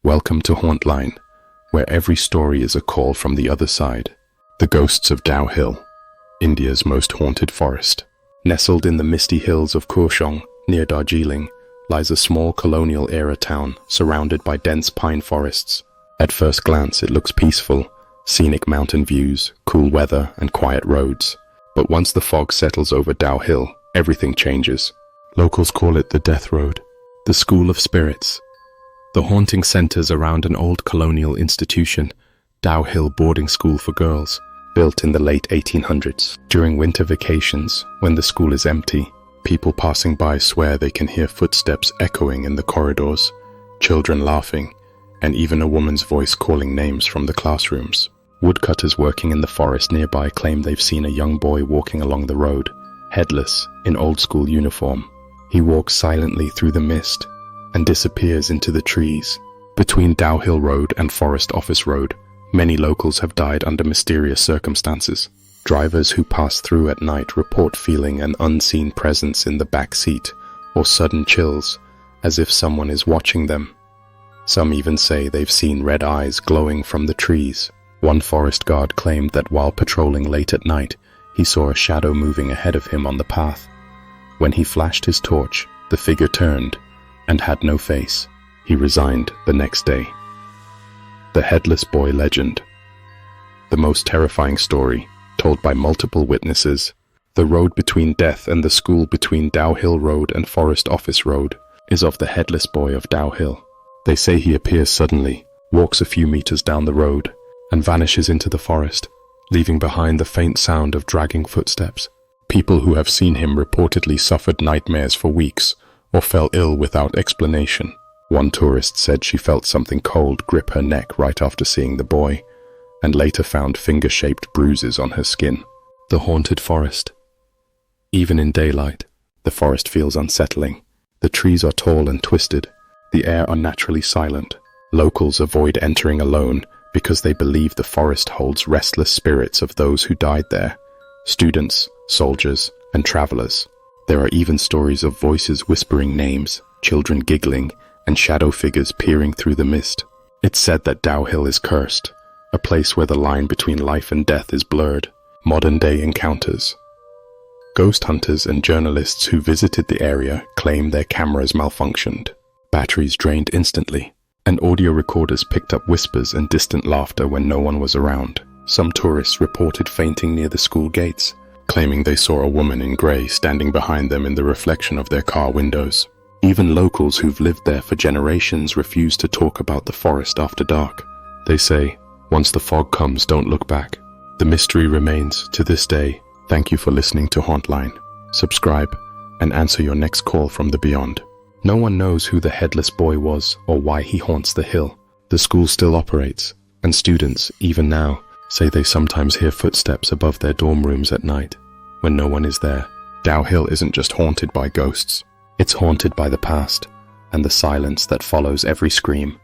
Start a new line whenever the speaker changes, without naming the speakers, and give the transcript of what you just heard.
Welcome to Hauntline, where every story is a call from the other side. The ghosts of Dow Hill, India's most haunted forest. Nestled in the misty hills of Kurseong, near Darjeeling, lies a small colonial-era town surrounded by dense pine forests. At first glance, it looks peaceful, scenic mountain views, cool weather, and quiet roads. But once the fog settles over Dow Hill, everything changes. Locals call it the Death Road, the School of Spirits. The haunting centers around an old colonial institution, Dow Hill boarding school for girls, built in the late 1800s. During winter vacations, when the school is empty, people passing by swear they can hear footsteps echoing in the corridors, children laughing, and even a woman's voice calling names from the classrooms. Woodcutters working in the forest nearby claim they've seen a young boy walking along the road, headless, in old-school uniform. He walks silently through the mist and disappears into the trees. Between Dow Hill Road and Forest Office Road, many locals have died under mysterious circumstances. Drivers who pass through at night report feeling an unseen presence in the back seat or sudden chills, as if someone is watching them. Some even say they've seen red eyes glowing from the trees. One forest guard claimed that while patrolling late at night, he saw a shadow moving ahead of him on the path. When he flashed his torch, the figure turned and had no face. He resigned the next day. The Headless Boy legend. The most terrifying story, told by multiple witnesses. The road between death and the school between Dow Hill Road and Forest Office Road is of the Headless Boy of Dow Hill. They say he appears suddenly, walks a few meters down the road, and vanishes into the forest, leaving behind the faint sound of dragging footsteps. People who have seen him reportedly suffered nightmares for weeks or fell ill without explanation. One tourist said she felt something cold grip her neck right after seeing the boy, and later found finger-shaped bruises on her skin. The haunted forest. Even in daylight, the forest feels unsettling. The trees are tall and twisted. The air unnaturally silent. Locals avoid entering alone because they believe the forest holds restless spirits of those who died there. Students, soldiers, and travelers. There are even stories of voices whispering names, children giggling, and shadow figures peering through the mist. It's said that Dow Hill is cursed, a place where the line between life and death is blurred. Modern-day encounters. Ghost hunters and journalists who visited the area claim their cameras malfunctioned. Batteries drained instantly, and audio recorders picked up whispers and distant laughter when no one was around. Some tourists reported fainting near the school gates, claiming they saw a woman in grey standing behind them in the reflection of their car windows. Even locals who've lived there for generations refuse to talk about the forest after dark. They say, once the fog comes, don't look back. The mystery remains to this day. Thank you for listening to Hauntline. Subscribe and answer your next call from the beyond. No one knows who the Headless Boy was or why he haunts the hill. The school still operates, and students, even now, say they sometimes hear footsteps above their dorm rooms at night, when no one is there. Dow Hill isn't just haunted by ghosts. It's haunted by the past, and the silence that follows every scream.